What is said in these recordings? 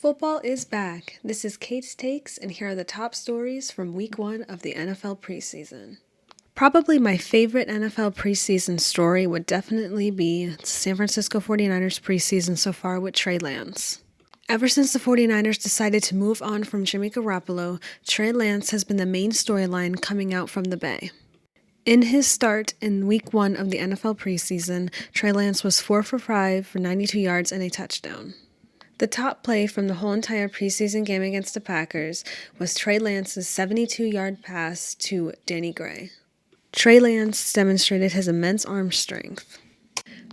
Football is back. This is Kate's Takes, and here are the top stories from week 1 of the NFL preseason. Probably my favorite NFL preseason story would definitely be the San Francisco 49ers preseason so far with Trey Lance. Ever since the 49ers decided to move on from Jimmy Garoppolo, Trey Lance has been the main storyline coming out from the Bay. In his start in week 1 of the NFL preseason, Trey Lance was 4 for 5 for 92 yards and a touchdown. The top play from the whole entire preseason game against the Packers was Trey Lance's 72-yard pass to Danny Gray. Trey Lance demonstrated his immense arm strength.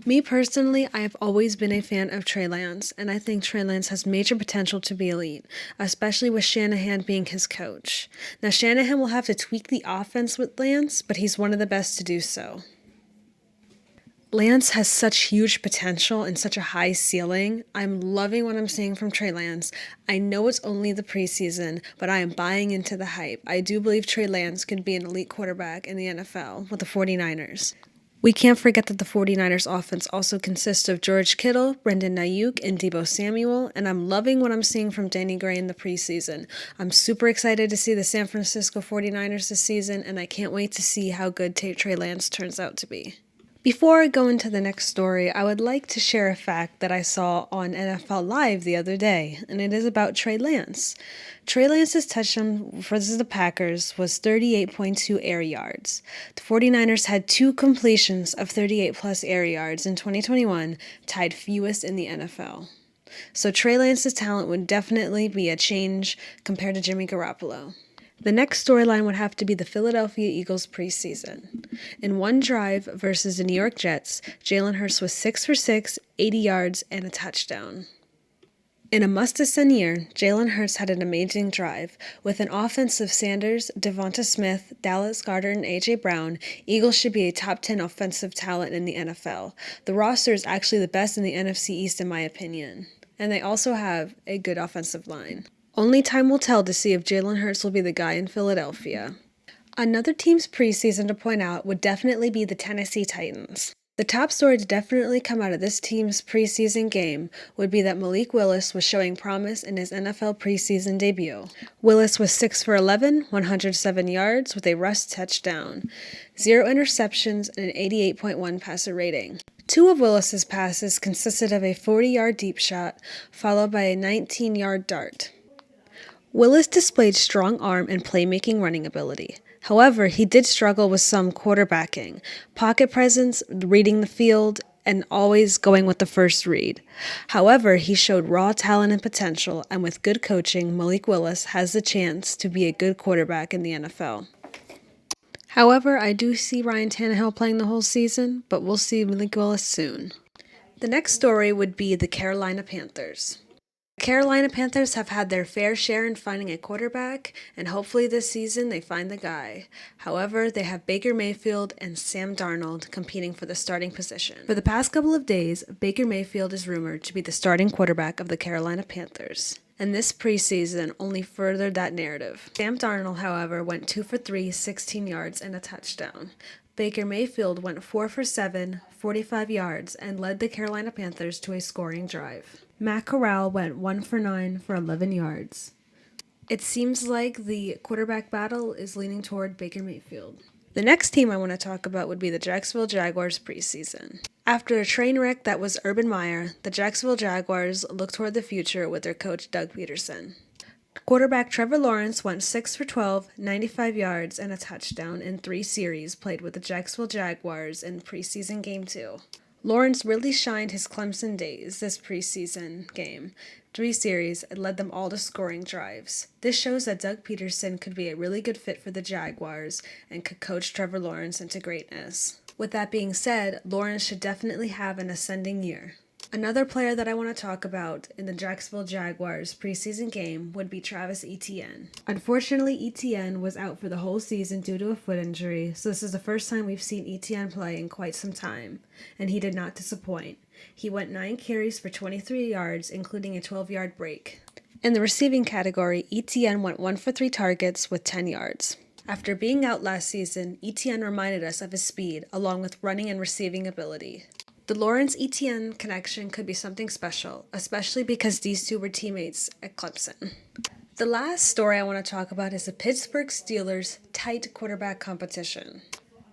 Me personally, I have always been a fan of Trey Lance, and I think Trey Lance has major potential to be elite, especially with Shanahan being his coach. Now, Shanahan will have to tweak the offense with Lance, but he's one of the best to do so. Lance has such huge potential and such a high ceiling. I'm loving what I'm seeing from Trey Lance. I know it's only the preseason, but I am buying into the hype. I do believe Trey Lance could be an elite quarterback in the NFL with the 49ers. We can't forget that the 49ers offense also consists of George Kittle, Brendan Ayuk, and Deebo Samuel, and I'm loving what I'm seeing from Danny Gray in the preseason. I'm super excited to see the San Francisco 49ers this season, and I can't wait to see how good Trey Lance turns out to be. Before I go into the next story, I would like to share a fact that I saw on NFL Live the other day, and it is about Trey Lance. Trey Lance's touchdown versus the Packers was 38.2 air yards. The 49ers had 2 completions of 38-plus air yards in 2021, tied fewest in the NFL. So Trey Lance's talent would definitely be a change compared to Jimmy Garoppolo. The next storyline would have to be the Philadelphia Eagles preseason. In one drive versus the New York Jets, Jalen Hurts was 6 for 6, 80 yards, and a touchdown. In a must-have-seen year, Jalen Hurts had an amazing drive. With an offense of Sanders, Devonta Smith, Dallas Goedert, and A.J. Brown, Eagles should be a top 10 offensive talent in the NFL. The roster is actually the best in the NFC East in my opinion, and they also have a good offensive line. Only time will tell to see if Jalen Hurts will be the guy in Philadelphia. Another team's preseason to point out would definitely be the Tennessee Titans. The top story to definitely come out of this team's preseason game would be that Malik Willis was showing promise in his NFL preseason debut. Willis was 6 for 11, 107 yards with a rush touchdown, 0 interceptions, and an 88.1 passer rating. 2 of Willis's passes consisted of a 40-yard deep shot, followed by a 19-yard dart. Willis displayed strong arm and playmaking running ability. However, he did struggle with some quarterbacking, pocket presence, reading the field, and always going with the first read. However, he showed raw talent and potential, and with good coaching, Malik Willis has the chance to be a good quarterback in the NFL. However, I do see Ryan Tannehill playing the whole season, but we'll see Malik Willis soon. The next story would be the Carolina Panthers. The Carolina Panthers have had their fair share in finding a quarterback, and hopefully this season they find the guy. However, they have Baker Mayfield and Sam Darnold competing for the starting position. For the past couple of days, Baker Mayfield is rumored to be the starting quarterback of the Carolina Panthers, and this preseason only furthered that narrative. Sam Darnold, however, went 2 for 3, 16 yards, and a touchdown. Baker Mayfield went 4 for 7, 45 yards, and led the Carolina Panthers to a scoring drive. Matt Corral went 1 for 9 for 11 yards. It seems like the quarterback battle is leaning toward Baker Mayfield. The next team I want to talk about would be the Jacksonville Jaguars preseason. After a train wreck that was Urban Meyer, the Jacksonville Jaguars look toward the future with their coach Doug Peterson. Quarterback Trevor Lawrence went 6 for 12, 95 yards, and a touchdown in 3 series played with the Jacksonville Jaguars in preseason game 2. Lawrence really shined his Clemson days this preseason game. 3 series and led them all to scoring drives. This shows that Doug Peterson could be a really good fit for the Jaguars and could coach Trevor Lawrence into greatness. With that being said, Lawrence should definitely have an ascending year. Another player that I want to talk about in the Jacksonville Jaguars preseason game would be Travis Etienne. Unfortunately, Etienne was out for the whole season due to a foot injury, so this is the first time we've seen Etienne play in quite some time, and he did not disappoint. He went 9 carries for 23 yards, including a 12-yard break. In the receiving category, Etienne went 1 for 3 targets with 10 yards. After being out last season, Etienne reminded us of his speed, along with running and receiving ability. The Lawrence Etienne connection could be something special, especially because these two were teammates at Clemson. The last story I want to talk about is the Pittsburgh Steelers' tight quarterback competition.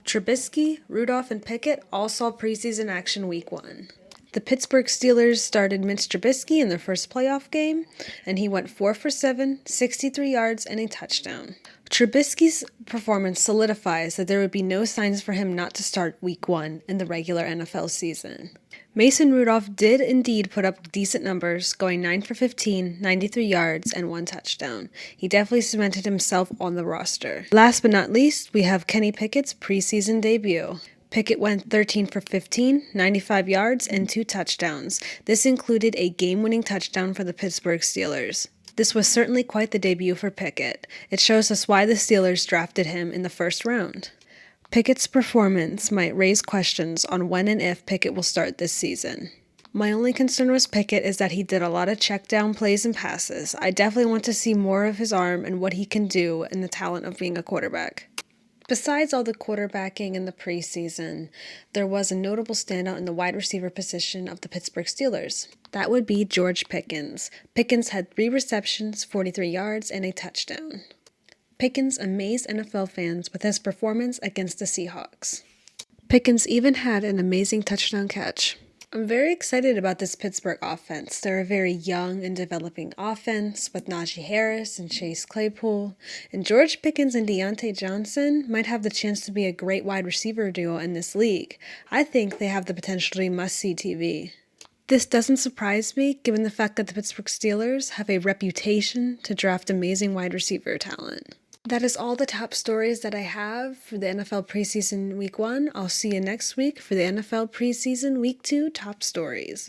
Trubisky, Rudolph, and Pickett all saw preseason action week 1. The Pittsburgh Steelers started Mitch Trubisky in their first playoff game, and he went 4 for 7, 63 yards, and a touchdown. Trubisky's performance solidifies that there would be no signs for him not to start week 1 in the regular NFL season. Mason Rudolph did indeed put up decent numbers, going 9 for 15, 93 yards, and 1 touchdown. He definitely cemented himself on the roster. Last but not least, we have Kenny Pickett's preseason debut. Pickett went 13 for 15, 95 yards, and 2 touchdowns. This included a game-winning touchdown for the Pittsburgh Steelers. This was certainly quite the debut for Pickett. It shows us why the Steelers drafted him in the first round. Pickett's performance might raise questions on when and if Pickett will start this season. My only concern with Pickett is that he did a lot of check down plays and passes. I definitely want to see more of his arm and what he can do and the talent of being a quarterback. Besides all the quarterbacking in the preseason, there was a notable standout in the wide receiver position of the Pittsburgh Steelers. That would be George Pickens. Pickens had 3 receptions, 43 yards, and a touchdown. Pickens amazed NFL fans with his performance against the Seahawks. Pickens even had an amazing touchdown catch. I'm very excited about this Pittsburgh offense. They're a very young and developing offense with Najee Harris and Chase Claypool. And George Pickens and Deontay Johnson might have the chance to be a great wide receiver duo in this league. I think they have the potential to be must-see TV. This doesn't surprise me, given the fact that the Pittsburgh Steelers have a reputation to draft amazing wide receiver talent. That is all the top stories that I have for the NFL preseason week 1. I'll see you next week for the NFL preseason week 2 top stories.